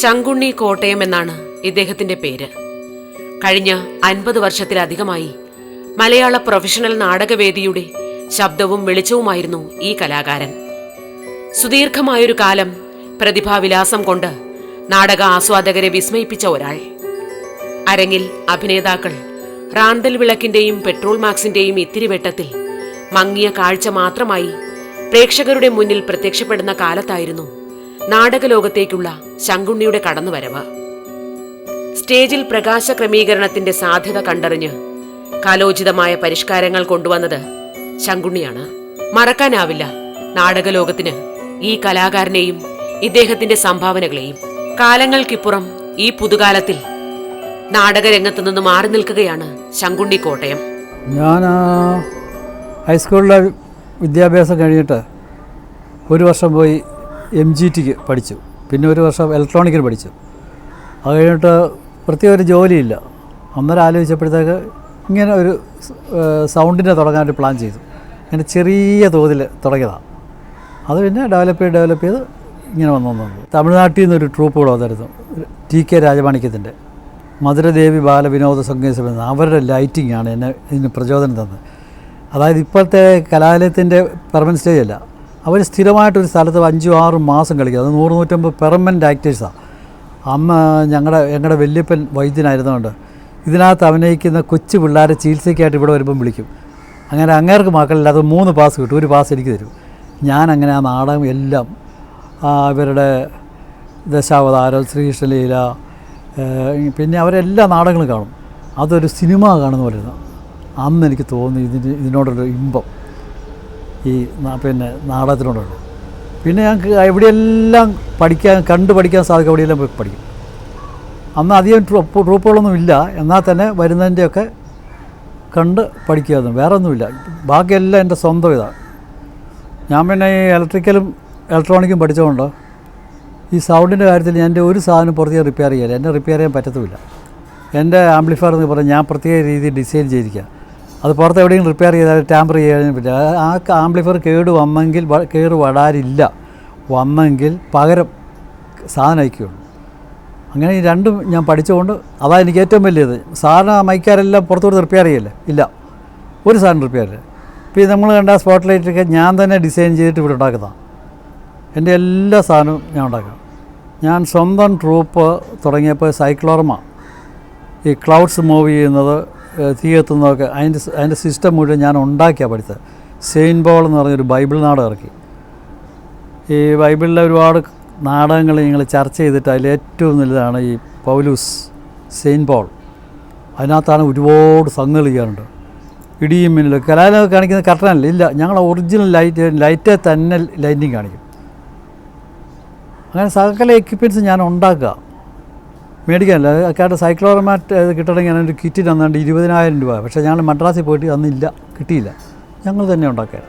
ശങ്കുണ്ണി കോട്ടയം എന്നാണ് ഇദ്ദേഹത്തിന്റെ പേര്. കഴിഞ്ഞ 50 വർഷത്തിലധികമായി മലയാള പ്രൊഫഷണൽ നാടകവേദിയുടെ ശബ്ദവും വെളിച്ചവുമായിരുന്നു ഈ കലാകാരൻ. സുദീർഘമായൊരു കാലം പ്രതിഭാവിലാസം കൊണ്ട് നാടക ആസ്വാദകരെ വിസ്മയിപ്പിച്ച ഒരാൾ. അരങ്ങിൽ അഭിനേതാക്കൾ റാന്തൽ വിളക്കിന്റെയും പെട്രോൾ മാക്സിന്റെയും ഇത്തിരിവെട്ടത്തിൽ മങ്ങിയ കാഴ്ച മാത്രമായി പ്രേക്ഷകരുടെ മുന്നിൽ പ്രത്യക്ഷപ്പെടുന്ന കാലത്തായിരുന്നു നാടകലോകത്തേക്കുള്ള ശങ്കുണ്ണിയുടെ കടന്നുവരവ്. സ്റ്റേജിൽ പ്രകാശ ക്രമീകരണത്തിന്റെ സാധ്യത കണ്ടറിഞ്ഞ് കാലോചിതമായ പരിഷ്കാരങ്ങൾ കൊണ്ടുവന്നത് ശങ്കുണ്ണിയാണ്. മറക്കാനാവില്ല നാടകലോകത്തിന് ഈ കലാകാരനെയും ഇദ്ദേഹത്തിന്റെ സംഭാവനകളെയും. കാലങ്ങൾക്കിപ്പുറം ഈ പുതുകാലത്തിൽ നാടകരംഗത്ത് നിന്ന് മാറി നിൽക്കുകയാണ് ശങ്കുണ്ണി കോട്ടയം. ഞാൻ ഹൈസ്കൂളിലെ വിദ്യാഭ്യാസം കഴിഞ്ഞിട്ട് ഒരു വർഷം പോയി MGTക്ക് പഠിച്ചു. പിന്നെ ഒരു വർഷം ഇലക്ട്രോണിക്കിന് പഠിച്ചു. അത് കഴിഞ്ഞിട്ട് പ്രത്യേക ഒരു ജോലിയില്ല. അന്നേരം ആലോചിച്ചപ്പോഴത്തേക്ക് ഇങ്ങനെ ഒരു സൗണ്ടിനെ തുടങ്ങാനൊരു പ്ലാൻ ചെയ്തു. ഇങ്ങനെ ചെറിയ തോതിൽ തുടങ്ങിയതാണ്. അത് പിന്നെ ഡെവലപ്പ് ചെയ്ത് ഇങ്ങനെ വന്നു. തമിഴ്നാട്ടിൽ നിന്നൊരു ട്രൂപ്പ് കൂടെ വന്നിരുന്നു, TK രാജമാണിക്യത്തിൻ്റെ മധുരദേവി ബാലവിനോദ സംഗീത. അവരുടെ ലൈറ്റിംഗാണ് എന്നെ ഇതിന് പ്രചോദനം തന്നത്. അതായത് ഇപ്പോഴത്തെ കലാലയത്തിൻ്റെ പെർമനൻറ്റ് സ്റ്റേജല്ല, അവർ സ്ഥിരമായിട്ടൊരു സ്ഥലത്ത് 5-6 മാസം കളിക്കുക. അത് 100-150 പെർമനൻറ്റ് ആക്ടേഴ്സാണ്. അന്ന് ഞങ്ങളുടെ വല്യപ്പൻ വൈദ്യനായിരുന്നുകൊണ്ട് ഇതിനകത്ത് അഭിനയിക്കുന്ന കൊച്ചു പിള്ളേരെ ചികിത്സയ്ക്കായിട്ട് ഇവിടെ വരുമ്പം വിളിക്കും. അങ്ങനെ അങ്ങേർക്ക് മക്കളില്ലാത്ത 3 പാസ് കിട്ടും, ഒരു പാസ് എനിക്ക് തരും. ഞാനങ്ങനെ ആ നാടകം എല്ലാം ഇവരുടെ ദശാവതാരം, ശ്രീകൃഷ്ണലീല, പിന്നെ അവരെല്ലാ നാടകങ്ങളും കാണും. അതൊരു സിനിമ കാണുന്ന പോലെ ഇരുന്നു. അന്ന് എനിക്ക് തോന്നി ഇതിനോടൊരു ഇമ്പം ഈ പിന്നെ നാടകത്തിനോടുണ്ട്. പിന്നെ ഞങ്ങൾക്ക് എവിടെയെല്ലാം പഠിക്കാൻ സാധിക്കും, എവിടെയെല്ലാം പോയി പഠിക്കും. അന്ന് അധികം ട്രൂപ്പുകളൊന്നും ഇല്ല, എന്നാൽ തന്നെ വരുന്നതിൻ്റെയൊക്കെ കണ്ട് പഠിക്കുമായിരുന്നു. വേറെ ഒന്നുമില്ല, ബാക്കിയെല്ലാം എൻ്റെ സ്വന്തം ഇതാണ്. ഞാൻ പിന്നെ ഈ ഇലക്ട്രിക്കലും ഇലക്ട്രോണിക്കും പഠിച്ചതുകൊണ്ട് ഈ സൗണ്ടിൻ്റെ കാര്യത്തിൽ എൻ്റെ ഒരു സാധനം പുറത്തേക്ക് റിപ്പയർ ചെയ്യാൻ റിപ്പയർ ചെയ്യാൻ പറ്റത്തുമില്ല. എൻ്റെ ആംപ്ലിഫയർ എന്ന് പറഞ്ഞാൽ ഞാൻ പ്രത്യേക രീതിയിൽ ഡിസൈൻ ചെയ്തിരിക്കുക. അത് പുറത്ത് എവിടെയും റിപ്പയർ ചെയ്താൽ ടാമ്പർ ചെയ്യാൻ പറ്റില്ല. ആ ആംപ്ലിഫയർ കേട് വരാറില്ല, വന്നെങ്കിൽ പകരം സാധനം അയക്കുകയുള്ളൂ. അങ്ങനെ ഈ രണ്ടും ഞാൻ പഠിച്ചുകൊണ്ട് അതാണ് എനിക്ക് ഏറ്റവും വലിയത്. സാധാരണ മൈക്കാരെല്ലാം പുറത്തുകൂടെ റിപ്പയർ ചെയ്യല്ലേ, ഇല്ല, ഒരു സാധനം റിപ്പയർ ചെയ്യില്ല. ഇപ്പോൾ നമ്മൾ കണ്ട സ്പോട്ട് ലൈറ്റൊക്കെ ഞാൻ തന്നെ ഡിസൈൻ ചെയ്തിട്ട് ഇവിടെ ഉണ്ടാക്കുന്നതാണ്. എൻ്റെ എല്ലാ സാധനവും ഞാൻ ഉണ്ടാക്കാം. ഞാൻ സ്വന്തം ട്രൂപ്പ് തുടങ്ങിയപ്പോൾ സൈക്ലോർമ, ഈ ക്ലൗഡ്സ് മൂവ് ചെയ്യുന്നത്, തീ എത്തുന്നതൊക്കെ അതിൻ്റെ സിസ്റ്റം മുഴുവൻ ഞാൻ ഉണ്ടാക്കിയാണ് പഠിച്ചത്. സെയിൻറ്റ് പോൾ എന്ന് പറഞ്ഞൊരു ബൈബിൾ നാടകം ഇറക്കി. ഈ ബൈബിളിലെ ഒരുപാട് നാടകങ്ങൾ ഞങ്ങൾ ചർച്ച ചെയ്തിട്ട് അതിലേറ്റവും നല്ലതാണ് ഈ പൗലൂസ്, സെയിൻറ്റ് പോൾ. അതിനകത്താണ് ഒരുപാട് സംഗതികൾ ചെയ്യാറുണ്ട്. ഇടിയും മിന്നലും കലാലയം കാണിക്കുന്ന കർട്ടനല്ല, ഇല്ല, ഞങ്ങൾ ഒറിജിനൽ ലൈറ്റേ തന്നെ ലൈറ്റിങ് കാണിക്കും. അങ്ങനെ സകല എക്യുപ്മെൻറ്റ്സ് ഞാൻ ഉണ്ടാക്കുക, മേടിക്കാനില്ല. അക്കാരുടെ സൈക്ലോറമാറ്റ് കിട്ടണമെങ്കിൽ ഞാനൊരു കിറ്റിന് അന്നാണ്ട് 20,000 രൂപ. പക്ഷേ ഞങ്ങൾ മദ്രാസിൽ പോയിട്ട് അന്നില്ല, കിട്ടിയില്ല. ഞങ്ങൾ തന്നെ ഉണ്ടാക്കുക.